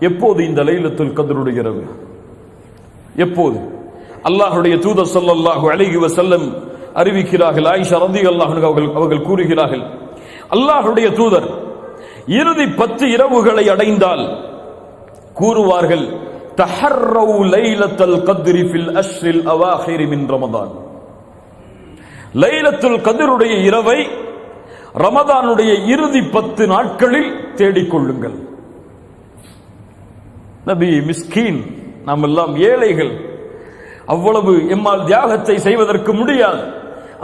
எப்போது இந்த லைலத்துல் கத்ருடைய இரவு? எப்போது? அல்லாஹ்வுடைய தூதர் ஸல்லல்லாஹு அலைஹி வஸல்லம் அறிவிக்கிறார்கள். ஆயிஷா রাদিয়াল্লাহு அன்ஹா அவர்கள் கூறுகிறார்கள், அல்லாஹ்வுடைய தூதர் இறுதி 10 இரவுகளை அடைந்தால் கூறுவார்கள், தஹர்ரவு லைலத்துல் கத்ரி ஃபில் அஷ்ரில் அவாஹிர் மின் ரமதான். லைலத்துல் கத்ருடைய இரவை ரமதானுடைய இறுதி 10 நாட்களில் தேடிக்கொள்ளுங்கள். நபி மிஸ்கீன், நாம் எல்லாம் ஏழைகள், அவ்வளவு எம்மால் தியாகத்தை செய்வதற்கு முடியாது.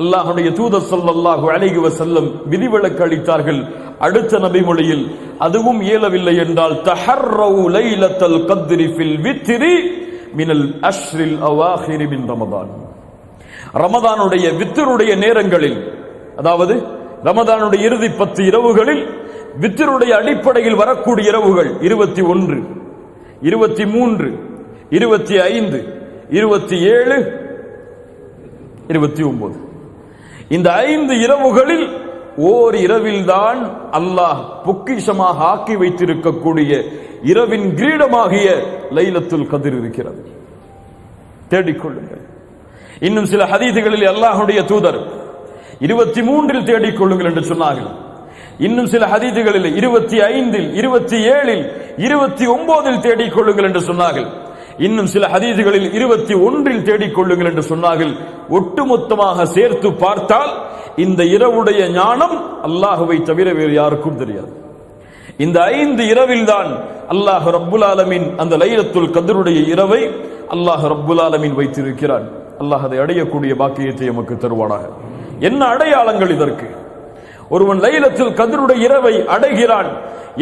அல்லாஹ்வுடைய தூதர் ஸல்லல்லாஹு அலைஹி வஸல்லம் விதிவிலக்கு அளித்தார்கள். அடுத்த நபி மொழியில் அதுவும் இயலவில்லை என்றால் தஹர்ரவு லைலத்துல் கத்ரி ஃபில் வித்ரி மினல் அஷ்ரில் அவாஹிர் மின் ரமதான். ரமதானுடைய வித்ருடைய நேரங்களில், அதாவது ரமதானுடைய இறுதி 10 இரவுகளில் வித்ருடைய அடிப்படையில் வரக்கூடிய இரவுகள் 21, 23, 25, 27, 29. இந்த 5 இரவுகளில் ஓர் இரவில்தான் அல்லாஹ் பொக்கிஷமாக ஆக்கி வைத்திருக்கக்கூடிய இரவின் கிரீடமாகிய லைலத்துல் கத்ர் இருக்கிறது. தேடிக்கொள்ளுங்கள். இன்னும் சில ஹதீதுகளில் அல்லாஹ்வுடைய தூதர் 23 தேடிக்கொள்ளுங்கள் என்று சொன்னார்கள். இன்னும் சில ஹதீதுகளில் 25, 27, 29 தேடிக்கொள்ளுங்கள் என்று சொன்னார்கள். இன்னும் சில ஹதீதுகளில் 21 தேடிக்கொள்ளுங்கள் என்று சொன்னார்கள். ஒட்டுமொத்தமாக சேர்த்து பார்த்தால் இந்த இரவுடைய ஞானம் அல்லாஹ்வை தவிர வேறு யாருக்கும் தெரியாது. இந்த 5 இரவில் தான் அல்லாஹ் ரப்புல் ஆலமீன் அந்த லைலத்துல் கத்ருடைய இரவை அல்லாஹ் ரப்புல் ஆலமீன் வைத்திருக்கிறான். அல்லாஹ் அதை அடையக்கூடிய பாக்கியத்தை நமக்கு தருவானாக. என்ன அடையாளங்கள் இதற்கு? ஒருவன் லைலத்துல் கத்ருடைய இரவை அடைகிறான்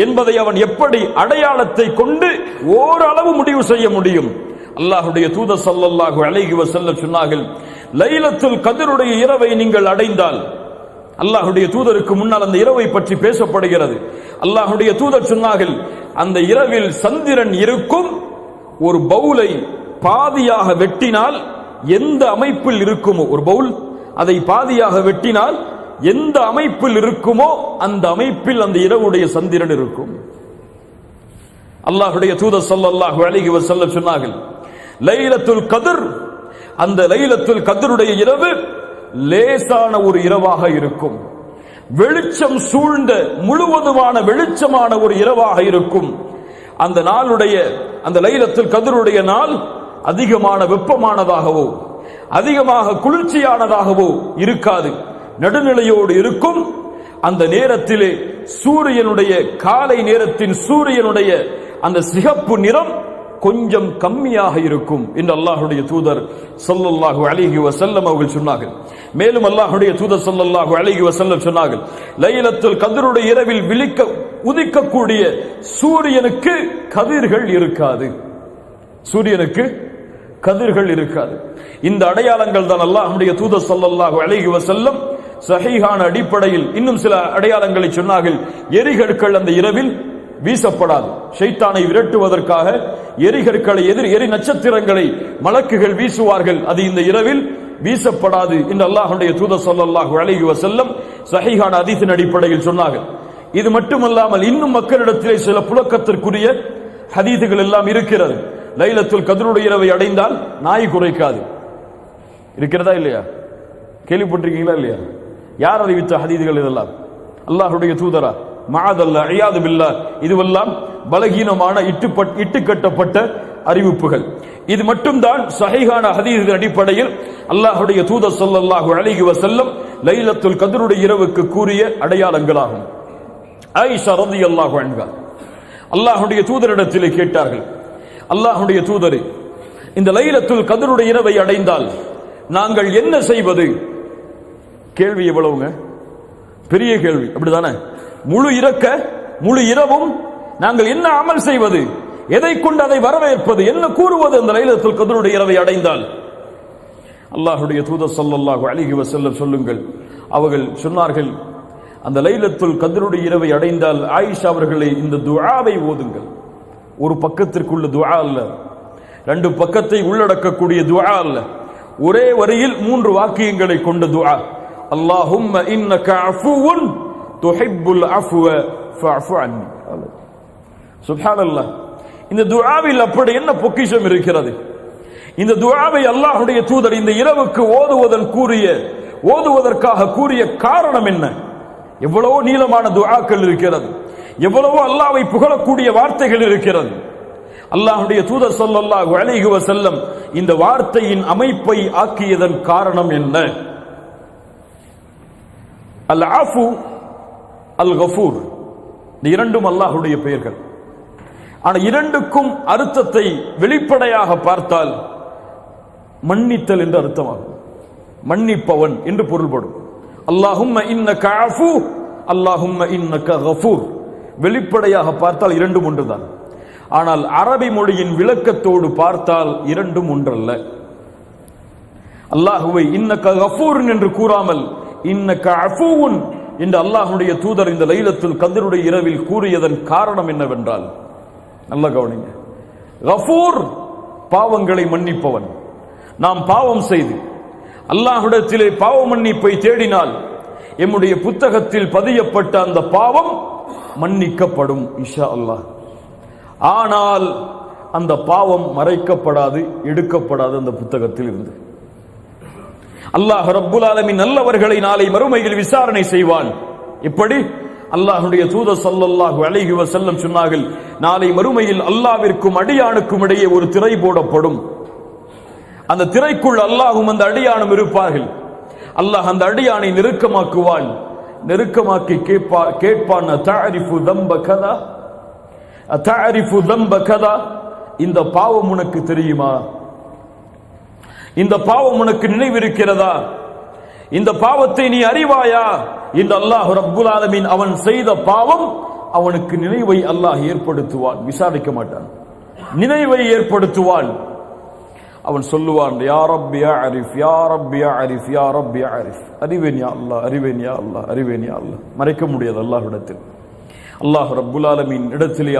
என்பதை அவன் எப்படி அடையாளத்தை கொண்டு ஓரளவு முடிவு செய்ய முடியும்? அல்லாஹ்வுடைய தூதர் ஸல்லல்லாஹு அலைஹி வஸல்லம் சொன்னார்கள், லைலத்துல் கத்ருடைய இரவை நீங்கள் அடைந்தால், அல்லாஹ்வுடைய தூதருக்கு முன்னால் அந்த இரவை பற்றி பேசப்படுகிறது. அல்லாஹ்வுடைய தூதர் சொன்னார்கள், அந்த இரவில் சந்திரன் இருக்கும். ஒரு பவுலை பாதியாக வெட்டினால் எந்த அமைப்பில் இருக்குமோ, ஒரு பவுல் அதை பாதியாக வெட்டினால் எந்த அமைப்பில் இருக்குமோ அந்த அமைப்பில் அந்த இரவுடைய சந்திரன் இருக்கும். அல்லாஹ்வுடைய தூதர் ஸல்லல்லாஹு அலைஹி வஸல்லம் சொன்னார்கள், லைலத்துல் கத்ர், அந்த லைலத்துல் கத்ருடைய இரவு லேசான ஒரு இரவாக இருக்கும். வெளிச்சம் சூழ்ந்த முழுவதுமான வெளிச்சமான ஒரு இரவாக இருக்கும். அந்த நாளுடைய, அந்த லைலத்துல் கத்ருடைய நாள் அதிகமான வெப்பமானதாகவோ அதிகமாக குளிர்ச்சியானதாகவோ இருக்காது, நடுநிலையோடு இருக்கும். அந்த நேரத்திலே சூரியனுடைய, காலை நேரத்தின் சூரியனுடைய அந்த சிகப்பு நிறம் கொஞ்சம் கம்மியாக இருக்கும் என்று அல்லாஹ்வுடைய தூதர் ஸல்லல்லாஹு அலைஹி வஸல்லம் அவர்கள் சொன்னார்கள். மேலும் அல்லாஹ்வுடைய தூதர் ஸல்லல்லாஹு அலைஹி வஸல்லம் சொன்னார்கள், லைலத்துல் கத்ருடைய இரவில் உதிக்கக்கூடிய சூரியனுக்கு கதிர்கள் இருக்காது. சூரியனுக்கு கதிர்கள் இருக்காது. இந்த அடையாளங்கள் தான் அல்லாஹ்வுடைய தூதர் ஸல்லல்லாஹு அலைஹி வஸல்லம் சஹீஹான அடிப்படையில் இன்னும் சில அடையாளங்களை சொன்னார்கள். எரிகற்கள் அந்த இரவில் வீசப்படாது. ஷைத்தானை விரட்டுவதற்காக எரிகற்களை, எரி நட்சத்திரங்களை மலக்குகள் வீசுவார்கள். அது இந்த இரவில் வீசப்படாது என்று அல்லாஹ்வுடைய தூதர் ஸல்லல்லாஹு அலைஹி வஸல்லம் சஹீஹான ஹதீஸின் அடிப்படையில் சொன்னார்கள். இது மட்டுமல்லாமல் இன்னும் மக்களிடத்திலே சில புழக்கத்திற்குரிய ஹதீஸுகள் எல்லாம் இருக்கிறது. லைலத்துல் கத்ருடைய இரவை அடைந்தால் நாய் குறைக்காது. இருக்கிறதா இல்லையா? கேள்விப்பட்டிருக்கீங்களா இல்லையா? யார் அறிவித்த ஹதீஸுகள் இதெல்லாம்? அல்லாஹ்வுடைய தூதரா? மஅதல்லா, இயாது பில்லாஹ். இதுவெல்லாம் பலகீனமான இட்டுக்கட்டப்பட்ட அறிவிப்புகள். இது மட்டும்தான் சஹீஹான ஹதீஸின் அடிப்படையில் அல்லாஹ்வுடைய தூதர் ஸல்லல்லாஹு அலைஹி வஸல்லம் லைலத்துல் கத்ருடைய இரவுக்கு கூறிய அடையாளங்களாகும். ஆயிஷா রাদিয়াল্লাহு அன்ஹா அல்லாஹ்வுடைய தூதரிடத்திலே கேட்டார்கள், அல்லாஹ்வுடைய தூதரே, இந்த லைலத்துல் கத்ருடைய இரவை அடைந்தால் நாங்கள் என்ன செய்வது? கேள்வி எவ்வளவுங்க? பெரிய கேள்வி, அப்படிதானே? முழு இரவும் நாங்கள் என்ன அமல் செய்வது? எதை கொண்டு அதை வரவேற்பது? என்ன கூறுவது அந்த லைலத்துல் கத்ருடைய இரவை அடைந்தால்? அல்லாஹ்வுடைய தூதர் ஸல்லல்லாஹு அலைஹி வஸல்லம் சொல்லுங்கள், அவர்கள் சொன்னார்கள், அந்த லைலத்துல் கத்ருடைய இரவை அடைந்தால் ஆயிஷா அவர்களே, இந்த துஆவை ஓதுங்கள். ஒரு பக்கத்திற்குள்ள துஆ அல்ல, 2 பக்கத்தை உள்ளடக்கக்கூடிய துஆ அல்ல, ஒரே வரியில் 3 வாக்கியங்களை கொண்ட துஆ. அல்லாஹும்ம இன்னக அஃபுவுன் துஹிப்புல் அஃப்வ ஃபஅஃபு அன்னி. சுப்ஹானல்லாஹ். இந்த துஆவில் அப்படி என்ன பொக்கிஷம் இருக்கிறது? இந்த துஆவை அல்லாஹ்வுடைய தூதர் இந்த இரவுக்கு ஓதுவதற்காக கூறிய காரணம் என்ன? எவ்வளவோ நீளமான துஆக்கள் இருக்கிறது, எவ்வளவோ அல்லாஹ்வை புகழக்கூடிய வார்த்தைகள் இருக்கிறது. அல்லாஹ்வுடைய தூதர் ஸல்லல்லாஹு அலைஹி வஸல்லம் இந்த வார்த்தையின் அமைப்பை ஆக்கியதன் காரணம் என்ன? அல் ஆஃபு அல் கஃபூர், இந்த இரண்டும் அல்லாஹ்வுடைய பெயர்கள். ஆனால் இரண்டுக்கும் அர்த்தத்தை வெளிப்படையாக பார்த்தால் மன்னித்தல் என்று அர்த்தமாகும். மன்னிப்பவன் என்று பொருள்படும். அல்லாஹும்ம இன்னக அஃபு, அல்லாஹும்ம இன்னக கஃபூர். வெளிப்படையாக பார்த்தால் இரண்டும் ஒன்றுதான். ஆனால் அரபி மொழியின் விளக்கத்தோடு பார்த்தால் இரண்டும் ஒன்றல்ல. அல்லாஹுவை இன்னக கஃபூர் என்று கூறாமல் இன்னக அஃபூன் என்று அல்லாஹ்வுடைய தூதர் இந்த லைலத்துல் கத்ருடைய இரவில் கூறியதன் காரணம் என்னவென்றால், நல்ல கவனிங்க, கஃபூர் பாவங்களை மன்னிப்பவன். நாம் பாவம் செய்து அல்லாஹ்விடத்திலே பாவ மன்னிப்பை தேடினால் எம்முடைய புத்தகத்தில் பதியப்பட்ட அந்த பாவம் மன்னிக்கப்படும் இன்ஷா அல்லாஹ். ஆனால் அந்த பாவம் மறைக்கப்படாது, எடுக்கப்படாது அந்த புத்தகத்தில் இருந்து. அல்லாஹ் ரப்புல் ஆலமீன் நல்லவர்களை நாளை மறுமையில் விசாரணை செய்வான். இப்படி அல்லாஹ்வுடைய தூதர் ஸல்லல்லாஹு அலைஹி வஸல்லம் சொன்னார்கள், நாளை மறுமையில் அல்லாஹ்விற்கும் அடியானுக்கும் இடையே ஒரு திரை போடப்படும். அந்த திரைக்குள் அல்லாஹ்வும் அந்த அடியானும் இருப்பார்கள். அல்லாஹ் அந்த அடியானை நெருக்கமாக்குவான். நெருக்கமாக்கி கேட்பான், தஅரிஃபு தம்ப கதா, தஅரிஃபு தம்ப கதா, இந்த பாவம் உனக்கு தெரியுமா? இந்த பாவம் உனக்கு நினைவிருக்கிறதா? இந்த பாவத்தை நீ அறிவாயா என்று அல்லாஹ் ரப்புல் ஆலமீன் அவன் செய்த பாவம் அவனுக்கு நினைவை அல்லாஹ் ஏற்படுத்துவான். விசாரிக்க மாட்டான், நினைவை ஏற்படுத்துவான். அவன் சொல்லுவான், யா ரப்பி யா அரிஃப், யா ரப்பி யா அரிஃப், யா ரப்பி யா அரிஃப். அறிவேன் யா அல்லாஹ், அறிவேன் யா அல்லாஹ், அறிவேன் யா அல்லாஹ். மறைக்க முடியாது அல்லாஹ்விடத்தில். அல்லாஹ் ரப்புல் ஆலமீன் இடத்திலே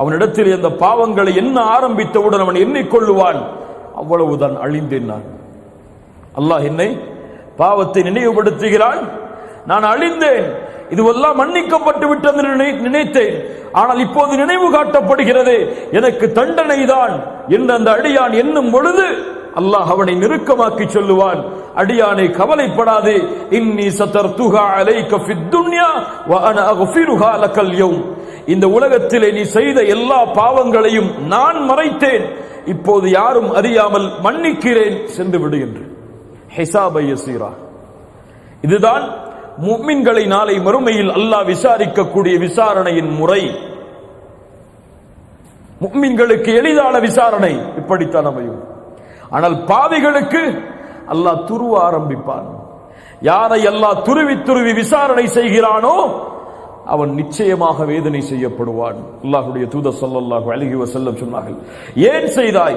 அவனிடத்திலே அந்த பாவங்களை என்ன ஆரம்பித்தவுடன் அவன் எண்ணிக்கொள்ளுவான், அவ்வளவுதான், அழிந்தேன் நான். அல்லாஹ் என்னை பாவத்தை நினைவுபடுத்துகிறான், நான் அழிந்தேன், இதுவெல்லாம் மன்னிக்கப்பட்டு விட்டது நினைத்தேன். ஆனால் இப்போது நினைவு காட்டப்படுகிறது, எனக்கு தண்டனை தான் என்று அந்த அடியான் எண்ணும் பொழுது அல்லாஹ் அவனை நெருக்கமாக்கி சொல்லுவான், அடியானை கவலைப்படாதே, இன்னி சதர்துஹா அலைக ஃபித் துன்யா வ அன அக்ஃபிருஹா லக்கல் யௌம். இந்த உலகத்திலே நீ செய்த எல்லா பாவங்களையும் நான் மறைத்தேன், இப்போது யாரும் அறியாமல் மன்னிக்கிறேன், சென்று விடு என்று. ஹிசாபை யஸீரா. இதுதான் முஃமின்களை நாளை மறுமையில் அல்லாஹ் விசாரிக்கக்கூடிய விசாரணையின் முறை. முஃமின்களுக்கு எளிதான விசாரணை இப்படித்தான் அமையும். ஆனால் பாவிகளுக்கு அல்லாஹ் துருவ ஆரம்பிப்பான். யாரை அல்லாஹ் துருவி விசாரணை செய்கிறானோ அவன் நிச்சயமாக வேதனை செய்யப்படுவான். அல்லாஹ்வுடைய தூதர் ஸல்லல்லாஹு அலைஹி வஸல்லம் சொன்னார்கள், ஏன் செய்தாய்,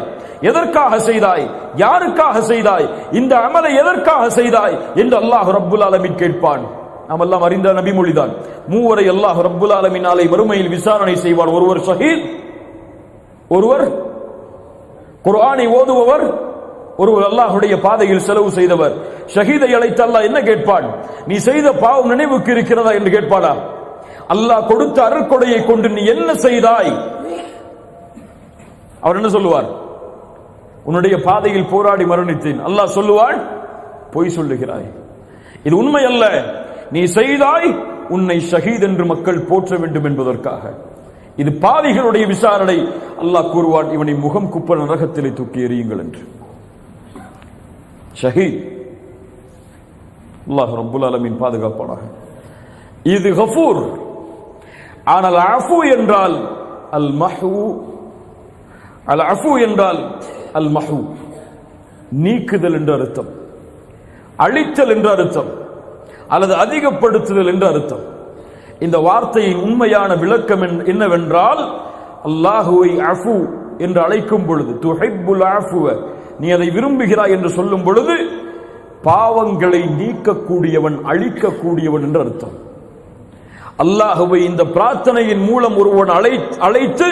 எதற்காக செய்தாய், யாருக்காக செய்தாய், இந்த அமலை எதற்காக செய்தாய் என்று அல்லாஹ் ரப்புல் ஆலமீன் கேட்பான். நாம் எல்லாம் அறிந்த நபிமொழிதான், மூவரை அல்லாஹ் ரப்புல் ஆலமீன் நாளை மறுமையில் விசாரணை செய்வான். ஒருவர் ஷஹீத், ஒருவர் குர்ஆனை ஓதுபவர், ஒருவர் அல்லாஹ்வுடைய பாதையில் செலவு செய்தவர். ஷஹீதை அழைத்து அல்லாஹ் என்ன கேட்பான், நீ செய்த பாவம் நினைவுக்கு இருக்கிறதா என்று கேட்பானா? அல்லாஹ் கொடுத்த அருட்கொடையை கொண்டு நீ என்ன செய்தாய்? அவர் என்ன சொல்லுவார்? உன்னுடைய பாதையில் போராடி மரணித்தேன். அல்லாஹ் சொல்லுவான், பொய் சொல்லுகிறாய், இது உண்மை அல்ல, நீ செய்தாய் உன்னை ஷஹீத் என்று மக்கள் போற்ற வேண்டும் என்பதற்காக. இது பாவிகளுடைய விசாரணை. அல்லாஹ் கூறுவான், இவனை முகம் குப்ப நரகத்திலே தூக்கி எறியுங்கள் என்று. ஷஹீத். அல்லாஹ் ரப்புல் ஆலமீன் பாதுகாப்பானாக. இது கஃபூர். ஆனால் அஃபு என்றால் அல் மஹூ, அல் அஃபு என்றால் அல் மஹூ, நீக்குதல் என்று அர்த்தம், அழித்தல் என்று அர்த்தம், அல்லது அதிகப்படுத்துதல் என்று அர்த்தம். இந்த வார்த்தையின் உண்மையான விளக்கம் என்னவென்றால், அல்லாஹுவை அஃபு என்று அழைக்கும் பொழுது, துஹிப்புல் அஃபுவ, நீ அதை விரும்புகிறாய் என்று சொல்லும் பொழுது பாவங்களை நீக்கக்கூடியவன், அழிக்கக்கூடியவன் என்று அர்த்தம். அல்லாஹுவை இந்த பிரார்த்தனையின் மூலம் ஒருவன் அழைத்து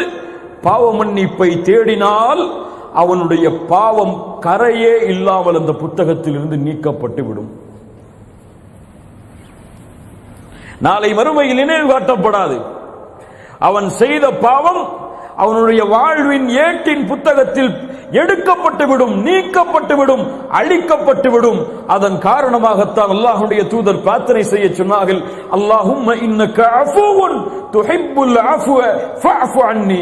பாவ மன்னிப்பை தேடினால் அவனுடைய பாவம் கரையே இல்லாமல் அந்த புத்தகத்தில் இருந்து நீக்கப்பட்டு விடும். நாளை மறுமையில் நினைவு காட்டப்படாது. அவன் செய்த பாவம் அவனுடைய வாழ்வின் ஏட்டின் புத்தகத்தில் எடுக்கப்பட்டுவிடும், நீக்கப்பட்டுவிடும், அழிக்கப்பட்டுவிடும். அதன் காரணமாகத்தான் அல்லாஹ்வுடைய தூதர் பிரார்த்தனை செய்ய சொன்னார்கள், அல்லாஹும்ம இன்னக அஃபூவுன் துஹிப்புல் அஃப்வ ஃபஅஃபு அன்னி.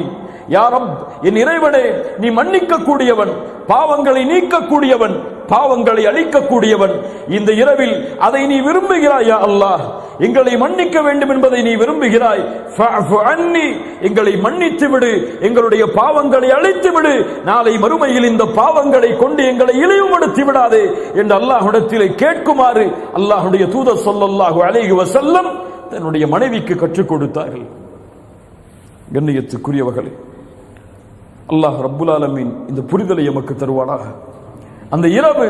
யா ரப், என் இறைவனே, நீ மன்னிக்க கூடியவன், பாவங்களை நீக்கக்கூடியவன், பாவங்களை அழிக்கக்கூடியவன். இந்த இரவில் அதை நீ விரும்புகிறாய். யா அல்லாஹ், எங்களை மன்னிக்க வேண்டும் என்பதை நீ விரும்புகிறாய். ஃபஅஃபு அன்னி, எங்களை மன்னித்து விடு, எங்களுடைய பாவங்களை அழித்து விடு. நாளை மறுமையில் இந்த பாவங்களை கொண்டு எங்களை இழிவுபடுத்தி விடாதே என்று அல்லாஹ்விடத்திலே கேட்குமாறு அல்லாஹ்வுடைய தூதர் ஸல்லல்லாஹு அலைஹி வஸல்லம் தன்னுடைய மனைவிக்கு கற்றுக் கொடுத்தார்கள். கண்ணியத்துக்குரியவர்களே, அல்லாஹ் ரப்புல் ஆலமீன் இந்த புரிதலை எமக்கு தருவானாக. அந்த இரவு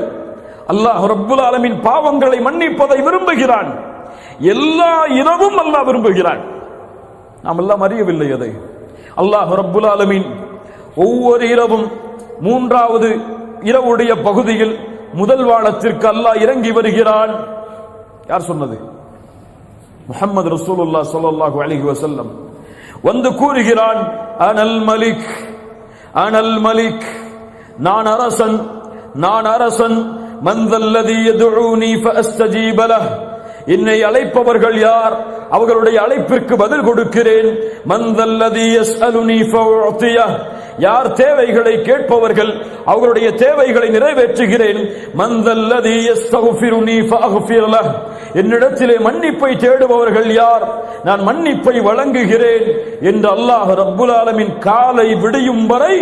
அல்லாஹ் ரப்புல் ஆலமீன் பாவங்களை மன்னிப்பதை விரும்புகிறான். எல்லா இரவும் அல்லாஹ் விரும்புகிறான். நாம் எல்லாம் அறியவில்லை அதை. அல்லாஹ் ரப்புல் ஆலமீன் ஒவ்வொரு இரவும் மூன்றாவது இரவுடைய பகுதியில் முதல் வானத்திற்கு அல்லாஹ் இறங்கி வருகிறான். யார் சொன்னது? முஹம்மது ரசூலுல்லாஹ் ஸல்லல்லாஹு அலைஹி வஸல்லம் வந்து கூறுகிறான், அனல் மலிக், அனல் மலிக், நான் அரசன், நான் அரசன். மன்தல்லதி யதுஊனி ஃபஅஸ்தஜீப லஹ், என்னை அழைப்பவர்கள் யார்? அவர்களுடைய அழைப்பிற்கு பதில் கொடுக்கிறேன். மன்தல்லதி யஸ்அலுனி ஃபஉதியஹ், யார் தேவைகளை கேட்பவர்கள் அவர்களுடைய தேவைகளை நிறைவேற்றுகிறேன். மன்தல்லதி யஸ்தக்ஃபிருனி ஃபஅக்ஃபிர் லஹ், என்னிடத்திலே மன்னிப்பை தேடுபவர்கள் யார்? நான் மன்னிப்பை வழங்குகிறேன் என்று அல்லாஹ் ரப்புல் ஆலமீன் காலை விடியும் வரை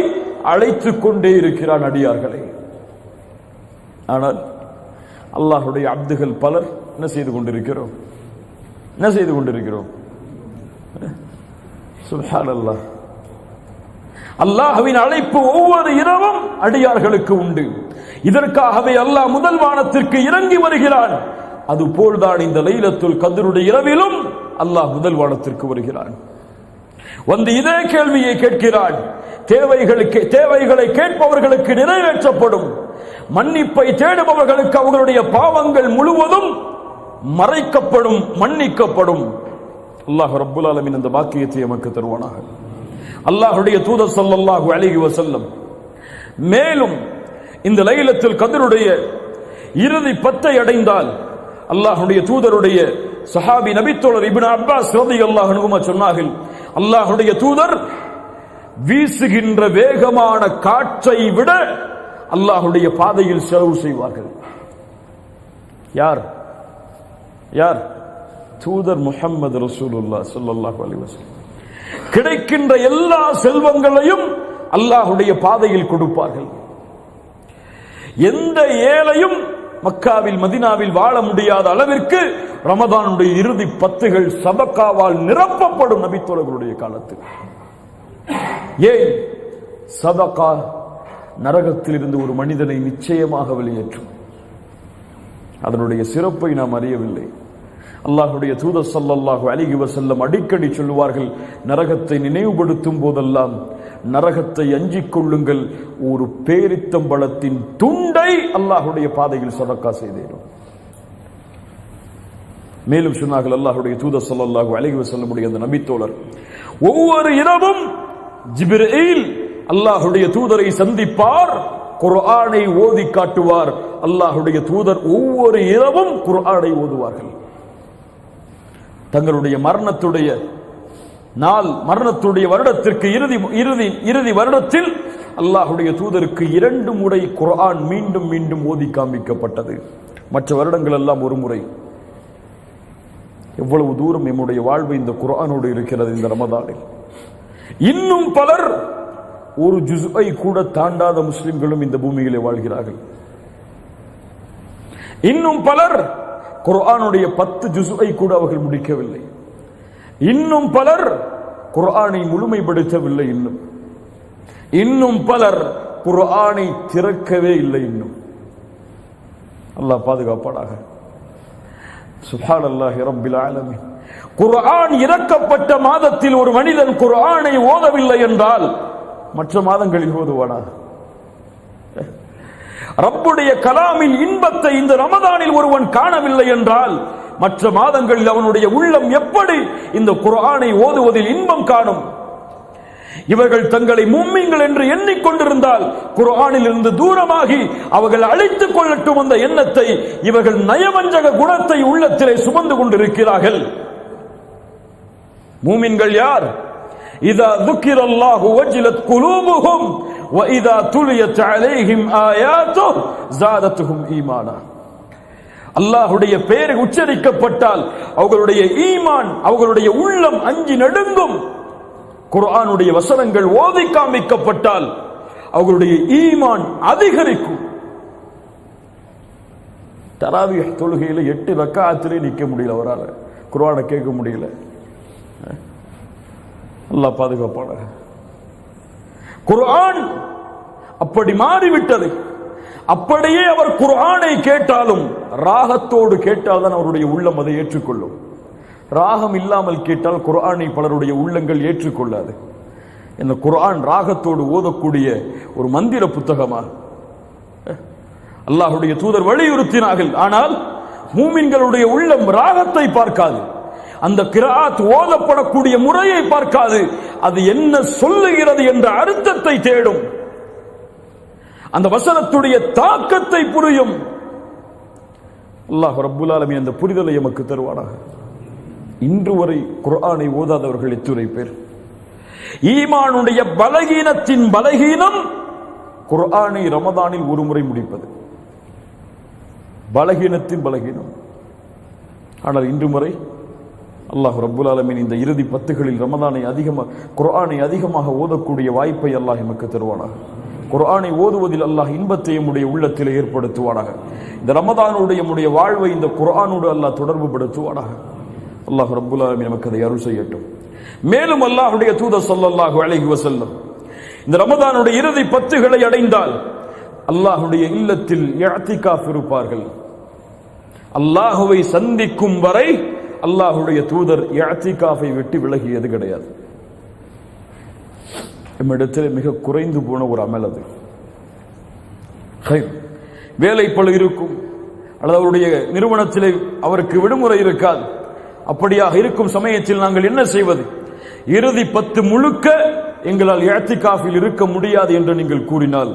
அழைத்துக் கொண்டே இருக்கிறான் அடியார்களை. ஆனால் அல்லாஹ்வுடைய அப்துகள் பலர் என்ன செய்து கொண்டிருக்கிறோம்? என்ன செய்து கொண்டிருக்கிறோம்? சுப்ஹானல்லாஹ். அல்லாஹ்வின் அழைப்பு ஒவ்வொரு இரவும் அடியார்களுக்கு உண்டு. இதற்காகவே அல்லாஹ் முதல் வானத்திற்கு இறங்கி வருகிறான். அதுபோல்தான் இந்த லைலத்துல் கத்ருடைய இரவிலும் அல்லாஹ் முதல் வானத்திற்கு வருகிறான். வந்து இதே கேள்வியை கேட்கிறான். தேவைகளை கேட்பவர்களுக்கு நிறைவேற்றப்படும், மன்னிப்பை தேடுபவர்களுக்கு அவர்களுடைய பாவங்கள் முழுவதும் மறைக்கப்படும், மன்னிக்கப்படும். அல்லாஹ் ரப்புல் ஆலமீன் இந்த பாக்கியத்தை நமக்கு தருவானாக. அல்லாஹ்வுடைய தூதர் ஸல்லல்லாஹு அலைஹி வஸல்லம் மேலும் இந்த லைலத்துல் கத்ருடைய இறுதி 10 அடைந்தால் அல்லாஹ்வுடைய தூதருடைய சஹாபி நபித்தோழர் இப்னு அப்பாஸ் ரலியல்லாஹு அன்ஹுமா சொன்னார்கள், அல்லாஹ்வுடைய தூதர் வீசுகின்ற வேகமான காற்றை விட அல்லாஹ்வுடைய பாதையில் செலவு செய்வார்கள். யார்? யார்? தூதர் முஹம்மது ரசூலுல்லாஹ் ஸல்லல்லாஹு அலைஹி வஸல்லம். கிடைக்கின்ற எல்லா செல்வங்களையும் அல்லாஹ்வுடைய பாதையில் கொடுப்பார்கள். எந்த ஏழையும் மக்காவில் மதீனாவில் வாழ முடியாத அளவிற்கு ரமதானுடைய இறுதி 10கள் சதகாவால் நிரப்பப்படும் நபித்தோழர்களுடைய காலத்தில். ஏன்? சதகா நரகத்தில் இருந்து ஒரு மனிதனை நிச்சயமாக வெளியேற்றும். அதனுடைய சிறப்பை நாம் அறியவில்லை. அல்லாஹ்வுடைய தூதர் ஸல்லல்லாஹு அலைஹி வஸல்லம் அடிக்கடி சொல்லுவார்கள், நரகத்தை நினைவுபடுத்தும் போதெல்லாம் நரகத்தை அஞ்சிக் கொள்ளுங்கள், ஒரு பேரித்தம்பழத்தின் துண்டை அல்லாஹ்வுடைய பாதையில் சதகா செய்தேரும். மேலும் சொன்னார்கள் அல்லாஹ்வுடைய தூதர் ஸல்லல்லாஹு அலைஹி வஸல்லமுடைய அந்த நபித்தோழர் ஒவ்வொரு இரவும் ஜிப்ரீல் அல்லாஹ்வுடைய தூதரை சந்திப்பார், குர்ஆனை ஓதி காட்டுவார். அல்லாஹ்வுடைய தூதர் ஒவ்வொரு இரவும் குர்ஆனை ஓதுவார்கள். தங்களுடைய மரணத்துடைய நாள், மரணத்துடைய வருடத்திற்கு இறுதி வருடத்தில் அல்லாஹ்வுடைய தூதருக்கு 2 முறை குர்ஆன் மீண்டும் மீண்டும் ஓதி காண்பிக்கப்பட்டது. மற்ற வருடங்கள் எல்லாம் ஒரு முறை. எவ்வளவு தூரம் நம்முடைய வாழ்வு இந்த குர்ஆனோடு இருக்கிறது இந்த ரமதானில். இன்னும் பலர் ஒரு ஜுஸ்ஐ கூட தாண்டாத முஸ்லிம்களும் இந்த பூமியிலே வாழ்கிறார்கள். இன்னும் பலர் குர்ஆனுடைய 10 ஜுஸ்ஐ கூட அவர்கள் முடிக்கவில்லை. இன்னும் பலர் குர்ஆனை முழுமைப்படுத்தவில்லை. இன்னும் பலர் குர்ஆனை திறக்கவே இல்லை. இன்னும் அல்லாஹ் பாதுகாப்பானாக. சுப்ஹானல்லாஹி ரப்பில் ஆலமீன். குர்ஆன் இறக்கப்பட்ட மாதத்தில் ஒரு மனிதன் குர்ஆனை ஓதவில்லை என்றால் மற்ற மாதங்களில் ஓதுவானா? ரப்புடைய கலாமின் இன்பத்தை இந்த ரமதானில் ஒருவன் காணவில்லை என்றால் மற்ற மாதங்களில் அவனுடைய உள்ளம் எப்படி இந்த குர்ஆனை ஓதுவதில் இன்பம் காணும்? இவர்கள் தங்களை முஃமின்கள் என்று எண்ணிக்கொண்டிருந்தால் குர்ஆனில் இருந்து தூரமாகி அவர்கள் அழித்துக் கொள்ளட்டும் அந்த எண்ணத்தை. இவர்கள் நயவஞ்சக குணத்தை உள்ளத்திலே சுமந்து கொண்டிருக்கிறார்கள். முஃமின்கள் யார்? இதா ذுக்கிரல்லாஹு வஜிலத் குலூபுஹும் வ இதா துலியத் அலைஹிம் ஆயாத்துஹு ஸாதத்துஹும் ஈமானா. அல்லாஹ்வுடைய பெயர் உச்சரிக்கப்பட்டால் அவர்களுடைய ஈமான், அவர்களுடைய உள்ளம் அஞ்சி நடுங்கும். குர்ஆனுடைய வசனங்கள் ஓதி காண்பிக்கப்பட்டால் அவர்களுடைய ஈமான் அதிகரிக்கும். தராவிஹ் தொழுகையில 8 ரக்காத்திலே நிக்க முடியல, அவரால் குர்ஆனை கேட்க முடியல. அல்லாஹ் பாதுகாப்பான. குர்ஆன் அப்படி மாறிவிட்டது. அப்படியே அவர் குர்ஆனை கேட்டாலும் ராகத்தோடு கேட்டால் தான் அவருடைய உள்ளம் அதை ஏற்றுக்கொள்ளும். ராகம் இல்லாமல் கேட்டால் குர்ஆனை பலருடைய உள்ளங்கள் ஏற்றுக்கொள்ளாது. இந்த குர்ஆன் ராகத்தோடு ஓதக்கூடிய ஒரு மந்திர புத்தகமா? அல்லாஹ்வுடைய தூதர் வலியுறுத்தினார்கள். ஆனால் மூமின்களுடைய உள்ளம் ராகத்தை பார்க்காது, அந்த கிராத் ஓதப்படக்கூடிய முறையை பார்க்காது, அது என்ன சொல்லுகிறது என்ற அர்த்தத்தை தேடும், அந்த வசனத்துடைய தாக்கத்தை புரியும். அல்லாஹ் ரப்புல் ஆலமீன் அந்த புரிதலை எமக்கு தருவானாக. இன்று வரை குர்ஆனை ஓதாதவர்கள் எத்துணை பேர்? ஈமானுடைய பலகீனத்தின் பலகீனம் குர்ஆனை ரமதானில் ஒரு முறை முடிப்பது, பலகீனத்தின் பலகீனம். ஆனால் இன்று முறை அல்லாஹ் ரப்புல் ஆலமீன் இந்த இறுதி 10களில் ரமதானை குர்ஆனை அதிகமாக ஓதக்கூடிய வாய்ப்பை அல்லாஹ் எமக்கு தருவானாக. குர்ஆனை ஓதுவதில் அல்லாஹ் இன்பத்தை நம்முடைய உள்ளத்தில் ஏற்படுத்துவானாக. இந்த ரமதானுடைய நம்முடைய வாழ்வை இந்த குர்ஆனோடு அல்லாஹ் தொடர்பு படுத்துவானாக. அல்லாஹ் ரப்புல் ஆலமீன் நமக்கு அதை அருள் செய்யட்டும். மேலும் அல்லாஹ்வுடைய தூதர் ஸல்லல்லாஹு அலைஹி வஸல்லம் இந்த ரமதானுடைய இறுதி 10களை அடைந்தால் அல்லாஹ்வுடைய இல்லத்தில் இஅ்திகாஃப் இருப்பார்கள். அல்லாஹ்வை சந்திக்கும் வரை அல்லாஹ்வுடைய தூதர் இஅ்திகாஃபை விட்டு விலகியது கிடையாது. நம்மிடத்தில் மிக குறைந்து போன ஒரு அமல் அது. வேலைப்பளு இருக்கும், அல்லது அவருடைய நிறுவனத்திலே அவருக்கு விடுமுறை இருக்காது. அப்படியாக இருக்கும் சமயத்தில் நாங்கள் என்ன செய்வது? இறுதி 10 முழுக்க எங்களால் இஅ்திகாஃபில் இருக்க முடியாது என்று நீங்கள் கூறினால்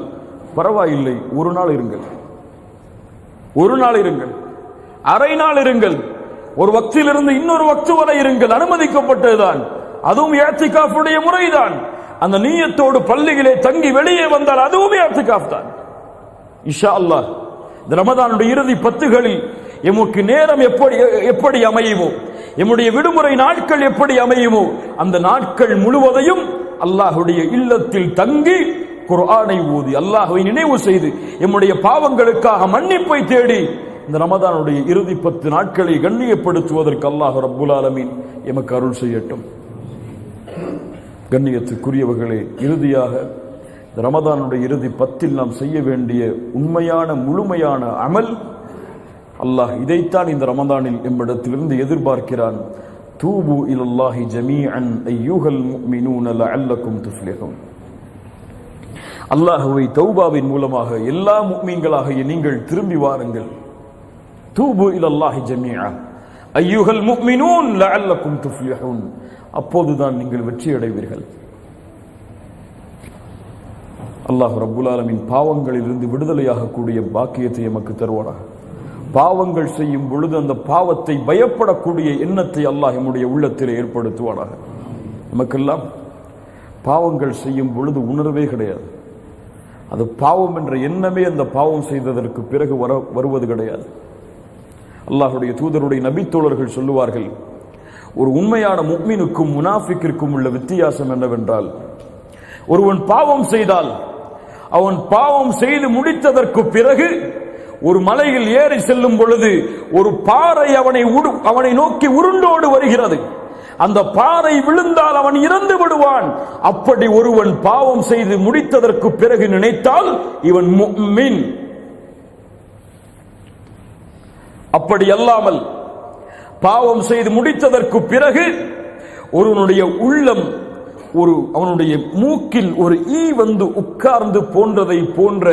பரவாயில்லை, ஒரு நாள் இருங்கள், ஒரு நாள் இருங்கள், அரை நாள் இருங்கள், ஒரு வக்திலிருந்து இன்னொரு வக்து வரை இருங்கள், அனுமதிக்கப்பட்டதுதான். அதுவும் இஅ்திகாஃபுடைய முறைதான். அந்த நியத்தோடு பள்ளியிலே தங்கி வெளியே வந்தால் அதுவும் இஅ்திகாஃப் தான். இன்ஷா அல்லாஹ் இந்த ரமதானுடைய இறுதி 10களில் எமக்கு நேரம் எப்படி அமையுமோ, எம்முடைய விடுமுறை நாட்கள் எப்படி அமையுமோ, அந்த நாட்கள் முழுவதையும் அல்லாஹ்வுடைய இல்லத்தில் தங்கி குர்ஆனை ஓதி அல்லாஹ்வை நினைவு செய்து எம்முடைய பாவங்களுக்காக மன்னிப்பை தேடி இந்த ரமதானுடைய இறுதி 10 நாட்களை கண்ணியப்படுத்துவதற்கு அல்லாஹ் ரப்புல் ஆலமீன் எமக்கு அருள் செய்யட்டும். கண்ணியத்துக்குரியவர்களே, இறுதியாக இந்த ரமதானுடைய இறுதி 10ல் நாம் செய்ய வேண்டிய உண்மையான முழுமையான அமல், அல்லாஹ் இதைத்தான் இந்த ரமதானில் எம்மிடத்திலிருந்து எதிர்பார்க்கிறான். தூபு இலல்லாஹி ஜமீஅன் அய்யுஹல் முஃமினூன லஅல்லக்கும் துஃப்லிஹூன். அல்லாஹ்வை தௌபாவின் மூலமாக எல்லா முஃமின்களாகிய நீங்கள் திரும்பி வாருங்கள். தூபு இலல்லாஹி ஜமீஅன் அய்யுஹல் முஃமினூன் லஅல்லக்கும் துஃப்லிஹூன். அப்போதுதான் நீங்கள் வெற்றி அடைவீர்கள். அல்லாஹ் ரப்புல் ஆலமீன் பாவங்களிலிருந்து விடுதலையாக கூடிய பாக்கியத்தை எமக்கு தருவானாக. பாவங்கள் செய்யும் பொழுது அந்த பாவத்தை பயப்படக்கூடிய எண்ணத்தை அல்லாஹ் நம்முடைய உள்ளத்தில் ஏற்படுத்துவானாக. நமக்கெல்லாம் பாவங்கள் செய்யும் பொழுது உணர்வே கிடையாது. அது பாவம் என்ற எண்ணமே அந்த பாவம் செய்ததற்கு பிறகு வருவது கிடையாது. அல்லாஹ்வுடைய தூதருடைய நபித்தோழர்கள் சொல்லுவார்கள், ஒரு உண்மையான முஃமினுக்கும் முனாஃபிக்கிற்கும் உள்ள வித்தியாசம் என்னவென்றால், ஒருவன் பாவம் செய்தால் அவன் பாவம் செய்து முடித்ததற்கு பிறகு ஒரு மலையில் ஏறி செல்லும் பொழுது ஒரு பாறை அவனை நோக்கி உருண்டோடு வருகிறது. அந்த பாறை விழுந்தால் அவன் இறந்து விடுவான். அப்படி ஒருவன் பாவம் செய்து முடித்ததற்கு பிறகு நினைத்தால் இவன் முஃமின். அப்படி அல்லாமல் பாவம் செய்து முடித்ததற்கு பிறகு ஒருவனுடைய உள்ளம் அவனுடைய மூக்கில் ஒரு ஈ வந்து உட்கார்ந்து போன்றதை போன்ற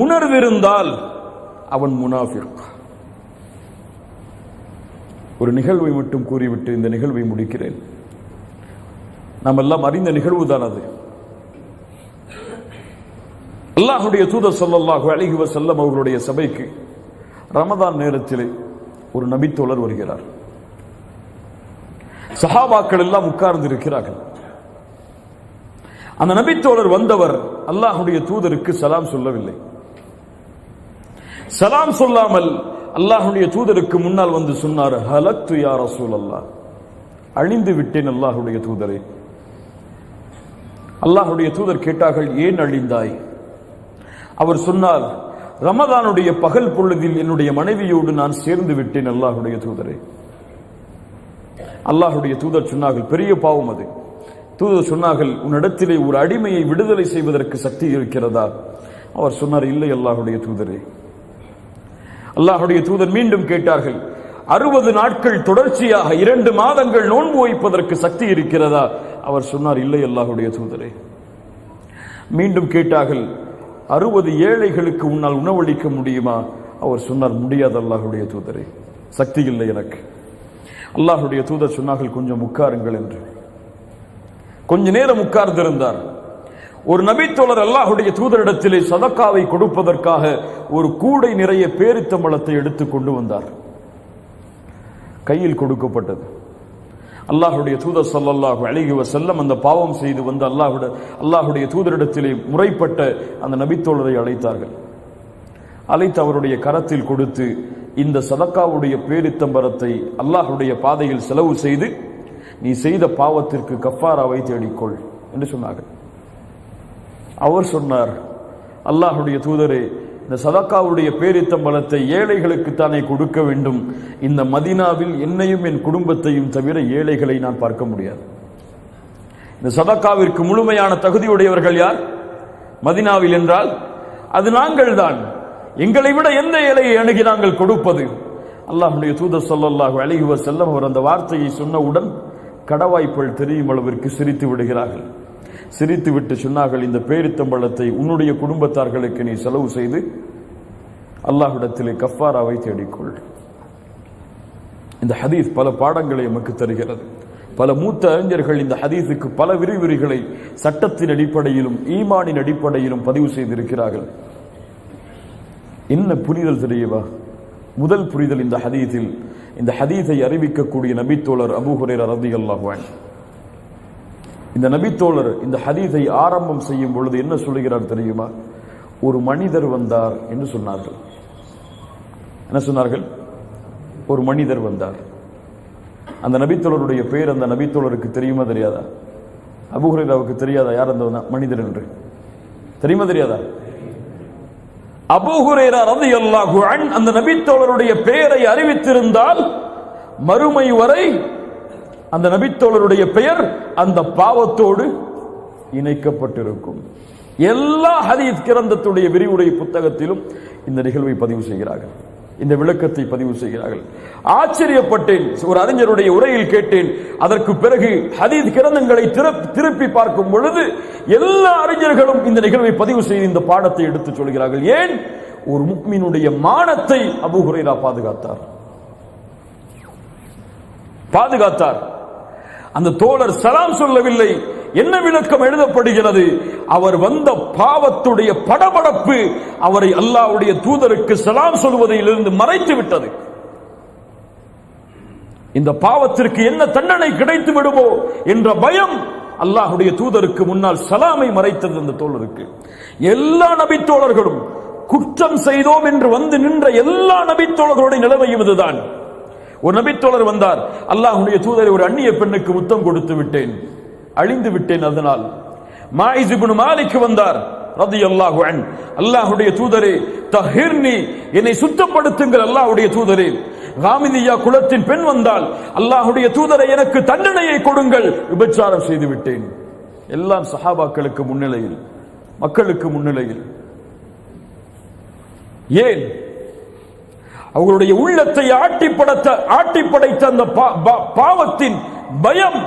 உணர்விருந்தால் அவன் முனாஃபிக். ஒரு நிகழ்வை மட்டும் கூறிவிட்டு இந்த நிகழ்வை முடிக்கிறேன். நாம் எல்லாம் அறிந்த நிகழ்வு தான் அது. அல்லாஹ்வுடைய தூதர் ஸல்லல்லாஹு அலைஹி வஸல்லம் அவர்களுடைய சபைக்கு ரமதான் நேரத்திலே ஒரு நபித்தோழர் வருகிறார். சஹாபாக்கள் எல்லாம் உட்கார்ந்து இருக்கிறார்கள். அந்த நபித்தோழர் வந்தவர் அல்லாஹ்வுடைய தூதருக்கு சலாம் சொல்லவில்லை. சலாம் சொல்லாமல் அல்லாஹ்வுடைய தூதருக்கு முன்னால் வந்து சொன்னார், ஹலக்து யா ரசூலல்லாஹ், அழிந்து விட்டேன் அல்லாஹ்வுடைய தூதரே. அல்லாஹ்வுடைய தூதர் கேட்டார்கள், ஏன் அழிந்தாய்? அவர் சொன்னார், ரமதானுடைய பகல் பொழுதில் என்னுடைய மனைவியோடு நான் சேர்ந்து விட்டேன் அல்லாஹ்வுடைய தூதரே. அல்லாஹ்வுடைய தூதர் சொன்னார்கள், பெரிய பாவம் அது. தூதர் சொன்னார்கள், உன்னிடத்திலே ஒரு அடிமையை விடுதலை செய்வதற்கு சக்தி இருக்கிறதா? அவர் சொன்னார், இல்லை அல்லாஹ்வுடைய தூதரே. அல்லாஹ்வுடைய தூதர் மீண்டும் கேட்டார்கள், 60 நாட்கள் தொடர்ச்சியாக 2 மாதங்கள் நோன்பு வைப்பதற்கு சக்தி இருக்கிறதா? அவர் சொன்னார், இல்லை அல்லாஹ்வுடைய தூதரே. மீண்டும் கேட்டார்கள், 60 ஏழைகளுக்கு உன்னால் உணவளிக்க முடியுமா? அவர் சொன்னார், முடியாது அல்லாஹ்வுடைய தூதரே, சக்தி இல்லை எனக்கு. அல்லாஹ்வுடைய தூதர் சொன்னார்கள், கொஞ்சம் உட்காருங்கள் என்று. கொஞ்ச நேரம் உட்கார்ந்திருந்தார். ஒரு நபித்தோழர் அல்லாஹ்வுடைய தூதரிடத்திலே சதக்காவை கொடுப்பதற்காக ஒரு கூடை நிறைய பேரித்தம்பழத்தை எடுத்து கொண்டு வந்தார். கையில் கொடுக்கப்பட்டது. அல்லாஹ்வுடைய தூதர் ஸல்லல்லாஹு அலைஹி வஸல்லம் அந்த பாவம் செய்து வந்த அல்லாஹ்வுடைய தூதரிடத்திலே முறைப்பட்ட அந்த நபித்தோழரை அழைத்தார்கள். அழைத்து அவருடைய கரத்தில் கொடுத்து, இந்த சதக்காவுடைய பேரித்தம்பரத்தை அல்லாஹ்வுடைய பாதையில் செலவு செய்து நீ செய்த பாவத்திற்கு கஃபாராவை தேடிக்கொள் என்று சொன்னார்கள். அவர் சொன்னார், அல்லாஹ்வுடைய தூதரே, இந்த சதக்காவுடைய பேரித்தம்பலத்தை ஏழைகளுக்கு தானே கொடுக்க வேண்டும். இந்த மதீனாவில் என்னையும் என் குடும்பத்தையும் தவிர ஏழைகளை நான் பார்க்க முடியாது. இந்த சதக்காவிற்கு முழுமையான தகுதியுடையவர்கள் யார் மதீனாவில் என்றால் அது நாங்கள் தான். எங்களை விட எந்த ஏழையை அணுகி நாங்கள் கொடுப்பது? அல்லாஹ்வுடைய தூதர் ஸல்லல்லாஹு அலைஹி வஸல்லம் அவர் அந்த வார்த்தையை சொன்னவுடன் கடவாய்ப்புகள் தெரியும் அளவிற்கு சிரித்து விடுகிறார்கள். சிரித்து விட்டு சொன்னார்கள், இந்த பேரித்தம்பழத்தை உன்னுடைய குடும்பத்தார்களுக்கு நீ செலவு செய்து அல்லாஹ்விடத்திலே கஃபாராவை தேடிக்கொள். இந்த ஹதீஸ் பல பாடங்களை நமக்கு தருகிறது. பல மூத்த அறிஞர்கள் இந்த ஹதீஸுக்கு பல விரிவுரைகளை சட்டத்தின் அடிப்படையிலும் ஈமானின் அடிப்படையிலும் பதிவு செய்திருக்கிறார்கள். என்ன புரிதல் தெரியவா? முதல் புரிதல், இந்த ஹதீஸில் இந்த ஹதீஸை அறிவிக்கக்கூடிய நபித்தோழர் அபூ ஹுரைரா ரலியல்லாஹு அன்ஹு. இந்த நபித்தோழர் இந்த ஹதீஸை ஆரம்பம் செய்யும் பொழுது என்ன சொல்லுகிறார் தெரியுமா? ஒரு மனிதர் வந்தார் என்று சொன்னார்கள். என்ன சொன்னார்கள்? ஒரு மனிதர் வந்தார். அந்த நபித்தோழருடைய பெயர் அந்த நபித்தோழருக்கு தெரியுமா தெரியாதா? அபூ ஹுரைராவுக்கு தெரியாதா யார் அந்த மனிதர் என்று? தெரியுமா தெரியாதா? அபூ ஹுரைரா ரலியல்லாஹு அன்ஹு அந்த நபித்தோழருடைய பெயரை அறிவித்திருந்தால் மறுமை வரை அந்த நபித்தோழருடைய பெயர் அந்த பாவத்தோடு இணைக்கப்பட்டிருக்கும். எல்லா ஹதீஸ் கிரந்தத்துடைய விரிவுரை புத்தகத்திலும் இந்த நிகழ்வை பதிவு செய்கிறார்கள், இந்த விளக்கத்தை பதிவு செய்கிறார்கள். ஆச்சரியப்பட்டேன். ஒரு அறிஞருடைய உரையில் கேட்டேன். அதற்கு பிறகு ஹதீஸ் கிரந்தங்களை திருப்பி பார்க்கும் பொழுது எல்லா அறிஞர்களும் இந்த நிகழ்வை பதிவு செய்து இந்த பாடத்தை எடுத்து சொல்கிறார்கள். ஏன்? ஒரு முஃமினுடைய மானத்தை அபூ ஹுரைரா பாதுகாத்தார். அந்த தோழர் சலாம் சொல்லவில்லை. என்ன விளக்கம் எழுதப்படுகிறது? அவர் வந்த பாவத்துடைய படபடப்பு அவரை அல்லாஹ்வுடைய தூதருக்கு சலாம் சொல்வதிலிருந்து மறைத்து விட்டது. இந்த பாவத்திற்கு என்ன தண்டனை கிடைத்து விடுமோ என்ற பயம் அல்லாஹ்வுடைய தூதருக்கு முன்னால் சலாமை மறைத்தது அந்த தோழருக்கு. எல்லா நபித்தோழர்களும் குற்றம் செய்தோம் என்று வந்து நின்ற எல்லா நபித்தோழர்களுடைய நிலைமையும் இதுதான். ஒரு நபித்தோழர் வந்தார், அல்லாஹ்வுடைய தூதரை, ஒரு அந்நிய பெண்ணுக்கு முத்தம் கொடுத்து விட்டேன், அழிந்து விட்டேன். அதனால் மாயிஸ் இப்னு மாலிக் வந்தார் ரலியல்லாஹு அன்ஹு, அல்லாஹ்வுடைய தூதரே தஹிர்னி, என்னை சுத்தப்படுத்துங்கள் அல்லாஹ்வுடைய தூதரே. காமிதியா குலத்தின் பெண் வந்தால், அல்லாஹ்வுடைய தூதரை எனக்கு தண்டனையை கொடுங்கள், விபச்சாரம் செய்து விட்டேன். எல்லாம் சஹாபாக்களுக்கு முன்னிலையில், மக்களுக்கு முன்னிலையில். ஏன்? அவர்களுடைய உள்ளத்தை ஆட்டிப்படைத்த அந்த பாவத்தின் பயம்.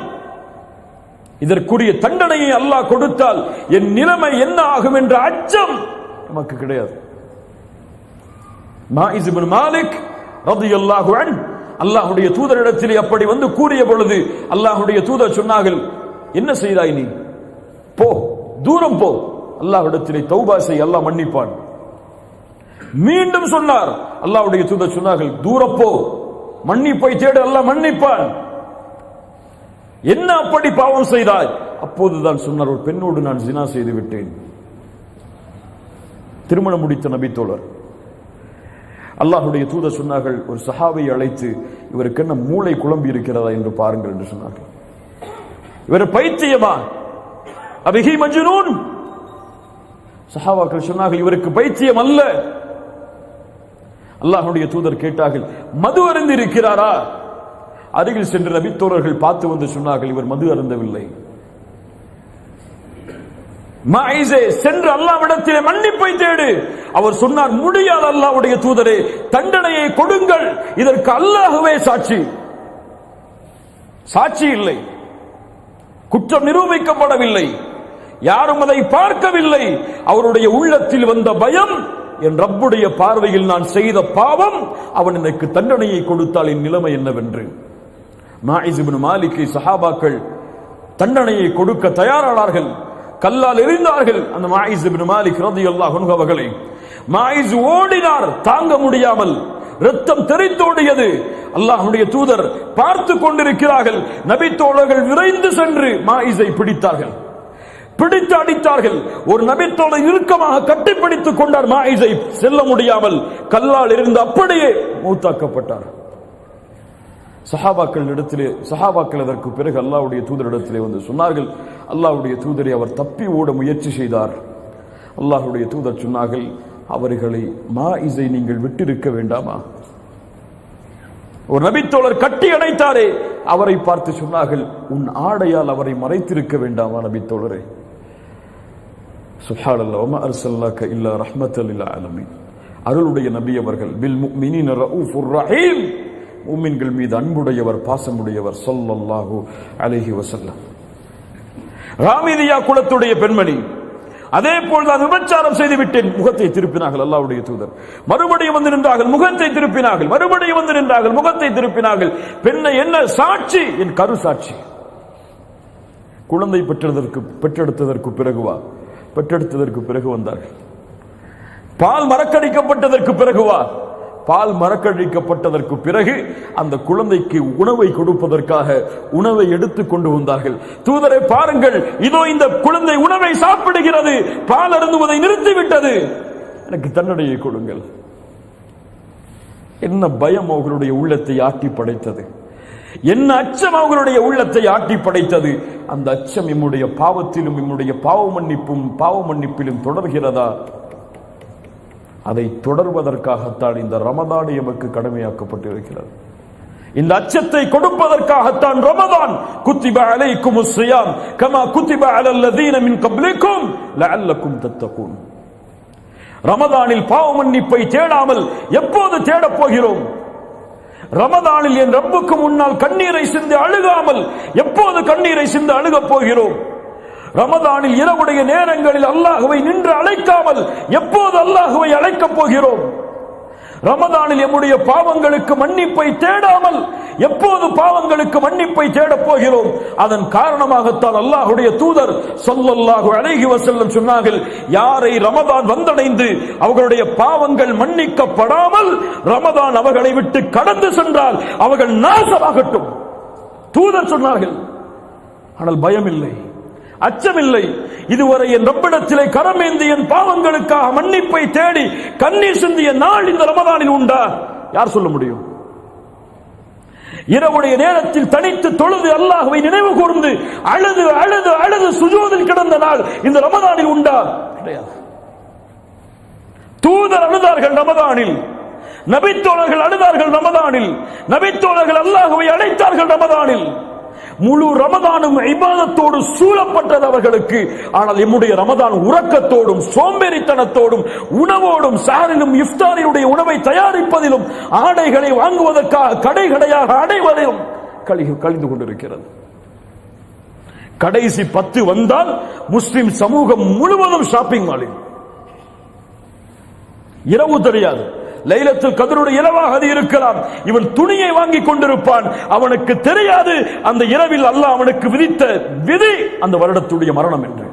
இதற்குரிய தண்டனையை அல்லாஹ் கொடுத்தால் என் நிலைமை என்ன ஆகும் என்ற அச்சம் நமக்கு கிடையாது. மாயிஸ் இப்னு மாலிக் ரலியல்லாஹு அன்ஹு அல்லாஹ்வுடைய தூதரிடத்திலே அப்படி வந்து கூறிய பொழுது அல்லாஹ்வுடைய தூதர் சொன்னார்கள், என்ன செய்தாய் நீ? போ, தூரம் போ, அல்லாஹ்விடத்திலே தௌபா செய், அல்லாஹ் மன்னிப்பான். மீண்டும் சொன்னார். அல்லாஹ்வுடைய தூதர் சொன்னார்கள், தூரப்போ, மன்னிப்பை தேடு, அல்லாஹ் மன்னிப்பான். என்ன அப்படி பாவம் செய்தாய்? அப்போதுதான் சொன்னார், ஒரு பெண்ணோடு நான் ஜினா செய்து விட்டேன். திருமணம் முடித்த நபி தோழர். அல்லாஹ்வுடைய தூதர் சொன்னார்கள், ஒரு சஹாபை அழைத்து, இவருக்கு என்ன மூளை குழம்பி இருக்கிறதா என்று பாருங்கள் என்று சொன்னார்கள். இவர் பைத்தியமா? அபிஹி மஜ்னூன்? சஹாபாக்கள் சொன்னார்கள், இவருக்கு பைத்தியம் அல்ல. அல்லாஹ்வுடைய தூதர் கேட்டார்கள், மது அருந்தி இருக்கிறாரா? அருகில் சென்று நபி தோழர்கள் பார்த்து வந்து சொன்னார்கள், இவர் மது அருந்தவில்லை. மாயிஸே, சென்று அல்லாஹ்விடத்திலே மன்னிப்பை தேடு. அவர் சொன்னார், முடியாது அல்லாஹ்வுடைய தூதரே, தண்டனையை கொடுங்கள். இதற்கு அல்லாஹ்வே சாட்சி. சாட்சி இல்லை, குற்றம் நிரூபிக்கப்படவில்லை, யாரும் அதை பார்க்கவில்லை. அவருடைய உள்ளத்தில் வந்த பயம், என் ரப்புடைய பார்வையில் நான் செய்த பாவம், அவன் எனக்கு தண்டனையை கொடுத்தால் என் நிலைமை என்னவென்று. மாயிஸ் இப்னு மாலிக்கை சஹாபாக்கள் தண்டனையை கொடுக்க தயாரானார்கள். கல்லால் எறிந்தார்கள் அந்த மாயிஸ் இப்னு மாலிக் ரலியல்லாஹு அன்ஹு அவர்களை. மாயிஸ் ஓடினார், தாங்க முடியாமல் ரத்தம் தெரித்தோடியது. அல்லாஹ்வுடைய தூதர் பார்த்து கொண்டிருக்கிறார்கள். நபி தோழர்கள் விரைந்து சென்று மாயிஸை பிடித்தார்கள், பிடித்து அடித்தார்கள். ஒரு நபி தோழர் இறுக்கமாக கட்டிப்பிடித்துக் கொண்டார் மாயிஸை. செல்ல முடியாமல் கல்லால் இருந்து அப்படியே மூத்தாக்கப்பட்டார். சஹாபாக்கள் அதற்கு பிறகு அல்லாஹ்வுடைய தூதரிடத்திலே வந்து சொன்னார்கள், அல்லாஹ்வுடைய தூதரை, அவர் தப்பி ஓட முயற்சி செய்தார். அல்லாஹ்வுடைய தூதர் சொன்னார்கள், அவர்களை மாயிஸை நீங்கள் விட்டிருக்க வேண்டாமா? ஒரு நபித்தோழர் கட்டி அணைத்தாரே, அவரை பார்த்து சொன்னார்கள், உன் ஆடையால் அவரை மறைத்திருக்க வேண்டாமா நபித்தோழரே? சுப்ஹானல்லாஹ், வமா அர்ஸல்னாக இல்லா ரஹ்மத்தல் லில் ஆலமீன். அருளுடைய நபி அவர்கள், பில் முஃமினீன ரഊஃபுர் ரஹீம், முஃமின்கள் மீது அன்புடையவர், பாசமுடையவர் ஸல்லல்லாஹு அலைஹி வஸல்லம். ராமிதியா குலத்துடைய பெண்மணி, அதே போல் நான் விபச்சாரம் செய்து விட்டேன், முகத்தை திருப்பினார்கள் அல்லாஹ்வுடைய தூதர். மறுபடியும் வந்து நின்றார்கள், முகத்தை திருப்பினார்கள். மறுபடியும் வந்து நின்றார்கள், முகத்தை திருப்பினார்கள். பெண்ணை என்ன சாட்சி? என் கரு சாட்சி. குழந்தை பெற்றெடுத்ததற்கு பிறகுவா? பெற்றெடுத்ததற்கு பிறகு வந்தார்கள். பால் மறக்கடிக்கப்பட்டதற்கு பிறகுவா? பால் மறக்கடிக்கப்பட்டதற்கு பிறகு அந்த குழந்தைக்கு உணவை கொடுப்பதற்காக உணவை எடுத்துக் கொண்டு வந்தார்கள். தூதரை பாருங்கள், இதோ இந்த குழந்தை உணவை சாப்பிடுகிறது, பால் அருந்துவதை நிறுத்திவிட்டது, எனக்கு தண்டனையை கொடுங்கள். என்ன பயம் அவர்களுடைய உள்ளத்தை ஆட்டி படைத்தது, என்ன அச்சம் அவர்களுடைய உள்ளத்தை ஆட்டி படைத்தது. அந்த அச்சம் நம்முடைய பாவத்திலும் நம்முடைய பாவ மன்னிப்பிலும் தொடர்கிறதா? அதை தொடர்வதற்காகத்தான் இந்த ரமதான் எமக்கு கடமையாக்கப்பட்டிருக்கிறது. இந்த அச்சத்தை கொடுப்பதற்காகத்தான் ரமதான். குத்திப அலைக்குமுஸ் ஸியாம் கமா குத்திப அலல் லதீன மின் கப்லிக்கும் லஅல்லக்கும் தத்தகூன். ரமதானில் பாவ மன்னிப்பை தேடாமல் எப்போது தேடப் போகிறோம்? ரமதானில் என் ரப்புக்கு முன்னால் கண்ணீரை சிந்தி அழுகாமல் எப்போது கண்ணீரை சிந்தி அழுகப் போகிறோம்? ரமதானில் இரவுடைய நேரங்களில் அல்லாஹ்வை நின்று அழைக்காமல் எப்போது அல்லாஹ்வை அழைக்கப் போகிறோம்? ரமதானில் நம்முடைய பாவங்களுக்கு மன்னிப்பை தேடாமல் எப்போது பாவங்களுக்கு மன்னிப்பை தேடப் போகிறோம்? அதன் காரணமாகத்தான் அல்லாஹ்வுடைய தூதர் ஸல்லல்லாஹு அலைஹி வஸல்லம் சொன்னார்கள், யாரை ரமதான் வந்தடைந்து அவர்களுடைய பாவங்கள் மன்னிக்கப்படாமல் ரமதான் அவர்களை விட்டு கடந்து சென்றால் அவர்கள் நாசமாகட்டும். தூதர் சொன்னார்கள். ஆனால் பயம் இல்லை, அச்சமில்லை. இதுவரை என் ரப்பிடத்திலே கரமேந்தி என் பாவங்களுக்காக மன்னிப்பை தேடி கண்ணீர் சிந்திய நாள் இந்த ரமதானில் உண்டா? யார் சொல்ல முடியும்? இரவுடைய நேரத்தில் தனித்து தொழுது அல்லாஹ்வை நினைவு கூர்ந்து அழுது அழுது அழுது சுஜூதில் கிடந்த நாள் இந்த ரமதானில் உண்டா? கிடையாது. தூதர் அழுதார்கள் ரமதானில், நபித்தோழர்கள் அழுதார்கள் ரமதானில், நபித்தோழர்கள் அல்லாஹ்வை அழைத்தார்கள் ரமதானில். முழு ரமதானும் இபாதத்தோடு சூழப்பட்டது அவர்களுக்கு. ஆனால் நம்முடைய ரமதான் உறக்கத்தோடும் சோம்பேறித்தனத்தோடும் உணவோடும் சாரிலும் இஃப்தாரினுடைய உணவை தயாரிப்பதிலும் ஆடைகளை வாங்குவதற்காக கடை கடையாக அடைவதிலும் கழிந்து கொண்டிருக்கிறது. கடைசி 10 வந்தால் முஸ்லிம் சமூகம் முழுவதும் ஷாப்பிங் மாலில். இரவு தெரியாது, லைலத்துல் கத்ருடைய இரவாக அது இருக்கலாம். இவன் துணியை வாங்கி கொண்டிருப்பான், அவனுக்கு தெரியாது அந்த இரவில் அல்லாஹ் அவனுக்கு விதித்த விதி அந்த வருடத்துடைய மரணம் என்று.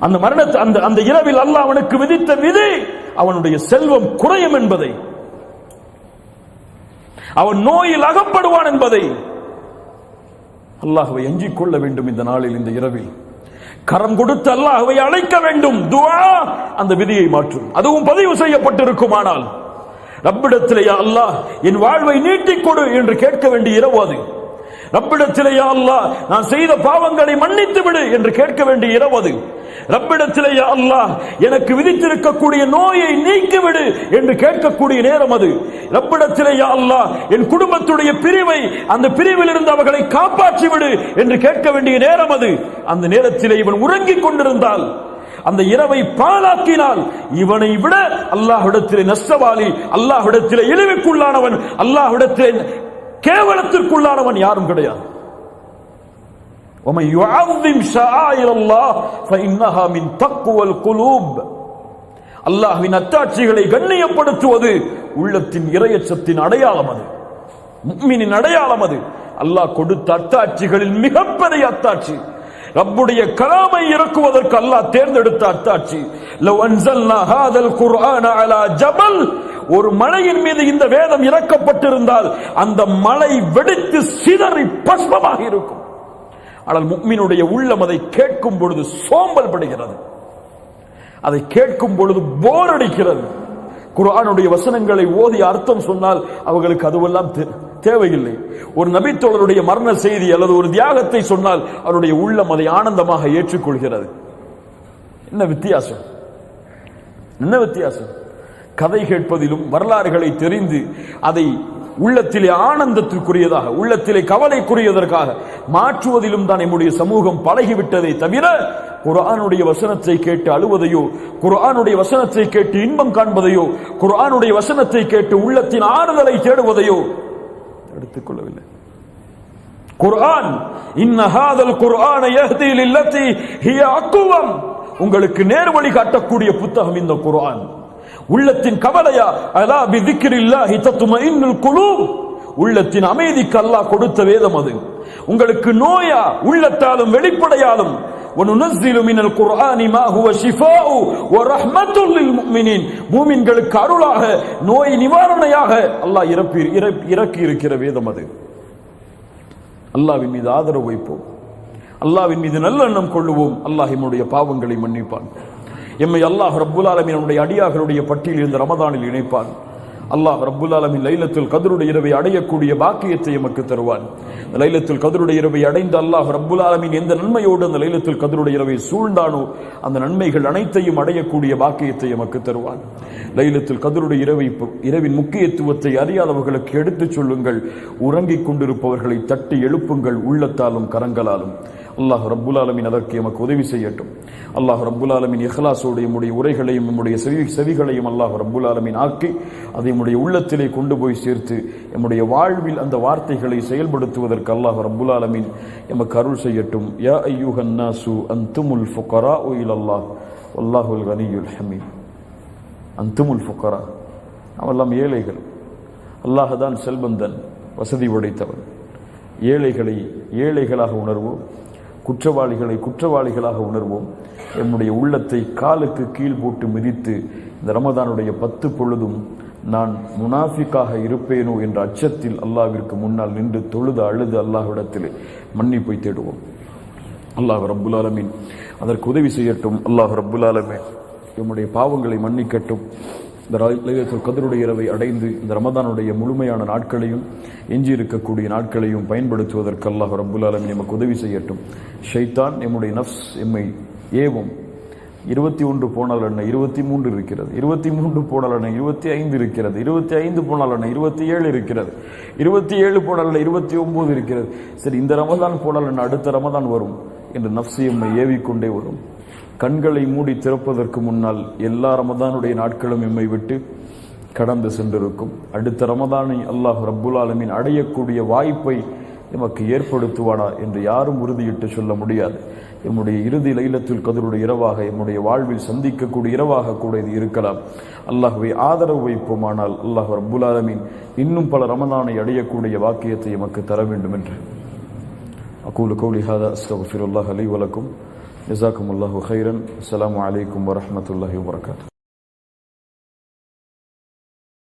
அந்த மரணத்தை அந்த இரவில் அல்லாஹ் அவனுக்கு விதித்த விதி அவனுடைய செல்வம் குறையும் என்பதை, அவன் நோயில் அகப்படுவான் என்பதை அல்லாஹ்வை அஞ்சிக் கொள்ள வேண்டும். இந்த நாளில், இந்த இரவில் கரம் கொடுத்து அல்லாஹ்வை அழைக்க வேண்டும். துஆ அந்த விதியை மாற்றும். அதுவும் பதிவு செய்யப்பட்டிருக்குமானால் ரப்பிடத்திலே யா அல்லாஹ் என் வாழ்வை நீட்டிக் கொடு என்று கேட்க வேண்டிய இரவு அது. ரப்பிடத்திலே யா அல்லாஹ் நான் செய்த பாவங்களை மன்னித்து விடு என்று கேட்க வேண்டிய இரவு அது. ரப்பிடத்திலே யா அல்லாஹ் எனக்கு விதித்திருக்கக்கூடிய நோயை நீக்கிவிடு என்று கேட்கக்கூடிய நேரம் அது. ரப்பிடத்திலே யா அல்லாஹ் என் குடும்பத்துடைய பிரிவை, அந்த பிரிவில் இருந்து அவர்களை காப்பாற்றி விடு என்று கேட்க வேண்டிய நேரம் அது. அந்த நேரத்திலே இவன் உறங்கிக் கொண்டிருந்தால், அந்த இரவை பாழாக்கினால், இவனை விட அல்லாஹ்விடத்திலே நஷ்டவாளி, அல்லாஹ்விடத்திலே இழிவுக்குள்ளானவன், அல்லாஹ்விடத்திலே கேவலத்திற்குள்ளானவன் யாரும் கிடையாது. وَمَنْ يُعَظِّمْ شَعَائِرَ اللَّهِ فَإِنَّهَا مِنْ تَقْوَى الْقُلُوبِ. அல்லாஹ்வின் அத்தாட்சிகளை கண்ணியப்படுத்துவது உள்ளத்தின் இறையச்சத்தின் அடையாளம். அது முஃமினின் அடையாளம். அது அல்லாஹ் கொடுத்த அத்தாட்சிகளில் மிகப்பெரிய அத்தாட்சி. ரப்புடைய கலாமை இறக்குவதற்கு அல்லாஹ் தேர்ந்தெடுத்த அத்தாட்சி. لَوْ أَنزَلْنَا هَذَا الْقُرْآنَ عَلَى جَبَلٍ. ஒரு மலையின் மீது இந்த வேதம் இறக்கப்பட்டிருந்தால் அந்த மலை வெடித்து சிதறி பஸ்மமாக இருக்கும். ஆனால் முஃமினுடைய உள்ளம் அதை கேட்கும் பொழுது சோம்பல் படுகிறது, அதை கேட்கும் பொழுது போர் அடிக்கிறது. குர்ஆனுடைய வசனங்களை ஓதி அர்த்தம் சொன்னால் அவர்களுக்கு அதுவெல்லாம் தேவையில்லை. ஒரு நபித்தோழருடைய மரண செய்தி அல்லது ஒரு தியாகத்தை சொன்னால் அவருடைய உள்ளம் அதை ஆனந்தமாக ஏற்றுக்கொள்கிறது. என்ன வித்தியாசம்? என்ன வித்தியாசம்? கதை கேட்பதிலும் வரலாறுகளை தெரிந்து அதை உள்ளத்திலே ஆனந்தத்திற்குரியதாக, உள்ளத்திலே கவலைக்குரியதற்காக மாற்றுவதிலும் தான் நம்முடைய சமூகம் பழகிவிட்டதை தவிர, குர்ஆனுடைய வசனத்தை கேட்டு அழுவதையோ, குர்ஆனுடைய வசனத்தை கேட்டு இன்பம் காண்பதையோ, குர்ஆனுடைய வசனத்தை கேட்டு உள்ளத்தின் ஆறுதலை தேடுவதையோ எடுத்துக்கொள்ளவில்லை. குர்ஆன் இன்ன ஹாதல் குர்ஆன யஹ்தி லில்லதி ஹிய அக்வம். உங்களுக்கு நேர்வழி காட்டக்கூடிய புத்தகம் இந்த குர்ஆன். உள்ளத்தின் கவலையா? அலா பிதிக்ரில்லாஹி தத்மஇன்னுல் குலூப். உள்ளத்தின் அமைதிக்கு அல்லாஹ் கொடுத்த வேதம் அது. உங்களுக்கு நோயா? உள்ளத்தாலும் வெளிப்படையாலும் வனுனஸ்ஸிலு மினல் குர்ஆனி மா ஹுவ ஷிஃபாஉ வ ரஹ்மத்துல் லில் முஃமினீன். மூமின்களுக்கு அருளாக, நோய் நிவாரணையாக அல்லாஹ் இறக்கி இருக்கிற வேதம் அது. அல்லாஹ்வின் மீது ஆதரவு வைப்போம், அல்லாஹ்வின் மீது நல்லெண்ணம் கொள்ளுவோம். அல்லாஹ் நம்முடைய பாவங்களை மன்னிப்பான். எம்மை அல்லாஹ் ரப்புல் ஆலமீன் நம்முடைய அடியார்களுடைய பட்டியலில் இந்த ரமதானில் இணைப்பான். அல்லாஹ் ரப்புல் ஆலமீன் லைலத்துல் கத்ருடைய இரவை அடையக்கூடிய பாக்கியத்தை எமக்கு தருவான். லைலத்துல் கத்ருடைய இரவை அடைந்த அல்லாஹ் ரப்புல் ஆலமீன் எந்த நன்மையோடு அந்த லைலத்துல் கத்ருடைய இரவை சூழ்ந்தானோ அந்த நன்மைகள் அனைத்தையும் அடையக்கூடிய பாக்கியத்தை எமக்கு தருவான். லைலத்துல் கத்ருடைய இரவின் முக்கியத்துவத்தை அறியாதவர்களுக்கு எடுத்துச் சொல்லுங்கள். உறங்கிக் கொண்டிருப்பவர்களை தட்டி எழுப்புங்கள், உள்ளத்தாலும் கரங்களாலும். அல்லாஹ் ரப்புல் ஆலமீன் அதற்கு எமக்கு உதவி செய்யட்டும். அல்லாஹ் ரப்புல் ஆலமீன் இஹ்லாஸோடு நம்முடைய உரைகளையும் நம்முடைய செவிகளையும் அல்லாஹ் ரப்புல் ஆலமீன் ஆக்கி அதை நம்முடைய உள்ளத்திலே கொண்டு போய் சேர்த்து நம்முடைய வாழ்வில் அந்த வார்த்தைகளை செயல்படுத்துவதற்கு அல்லாஹ் ரப்புல் ஆலமீன் எமக்கு அருள் செய்யட்டும். யா அய்யுஹன் நாசு அன்துமுல் ஃபுகராஉ இலல்லாஹ் வல்லாஹுல் கனியுல் ஹமீத். அன்துமுல் ஃபுகரா, அவெல்லாம் ஏழைகள். அல்லாஹ் தான் செல்வந்தன், வசதி உடைத்தவன். ஏழைகளை ஏழைகளாக உணர்வோம், குற்றவாளிகளை குற்றவாளிகளாக உணர்வோம். என்னுடைய உள்ளத்தை காலுக்கு கீழ் போட்டு மிதித்து இந்த ரமதானுடைய 10 பொழுதும் நான் முனாஃபிக்காக இருப்பேனோ என்ற அச்சத்தில் அல்லாஹ்விற்கு முன்னால் நின்று தொழுது அழுது அல்லாஹ்விடத்தில் மன்னிப்பை தேடுவோம். அல்லாஹ் ரப்புல் ஆலமீன் அதற்கு உதவி செய்யட்டும். அல்லாஹ் ரப்புல் ஆலமீன் நம்முடைய பாவங்களை மன்னிக்கட்டும். இந்த லைலத்துல் கத்ருடைய இரவை அடைந்து இந்த ரமதானுடைய முழுமையான நாட்களையும் எஞ்சி இருக்கக்கூடிய நாட்களையும் பயன்படுத்துவதற்கு அல்லாஹ் ரப்புல் ஆலமீன் நமக்கு உதவி செய்யட்டும். ஷைத்தான் நம்முடைய நஃப்ஸ் எம்மை ஏவும். 21 போனால் என்ன 23 இருக்கிறது, 23 போனால் என்ன 25 இருக்கிறது, 25 போனால் என்ன 27 இருக்கிறது, 27 போனால் 29 இருக்கிறது. சரி, இந்த ரமதான் போனால் என்ன அடுத்த ரமதான் வரும் என்று நஃப்ஸ் எம்மை ஏவிக்கொண்டே வரும். கண்களை மூடி திறப்பதற்கு முன்னால் எல்லா ரமதானுடைய நாட்களும் எம்மை விட்டு கடந்து சென்றிருக்கும். அடுத்த ரமதானை அல்லாஹ் ரப்புல் ஆலமீன் அடையக்கூடிய வாய்ப்பை எமக்கு ஏற்படுத்துவானா என்று யாரும் உறுதியிட்டு சொல்ல முடியாது. எம்முடைய இறுதி லைலத்துல் கத்ருடைய இரவாக எம்முடைய வாழ்வில் சந்திக்கக்கூடிய இரவாக கூட இது இருக்கலாம். அல்லாஹ்வை ஆதரவு வைப்போமானால் அல்லாஹ் ரப்புல் ஆலமீன் இன்னும் பல ரமதானை அடையக்கூடிய வாக்கியத்தை எமக்கு தர வேண்டும் என்று அகூலு கௌலி ஹாதா அஸ்தக்ஃபிருல்லாஹ் லி வ லக்கும் ஜஸாக்குமுல்லாஹு கைரன். அஸ்ஸலாமு அலைக்கும் வரஹ்மத்துல்லாஹி வபரகாத்துஹு.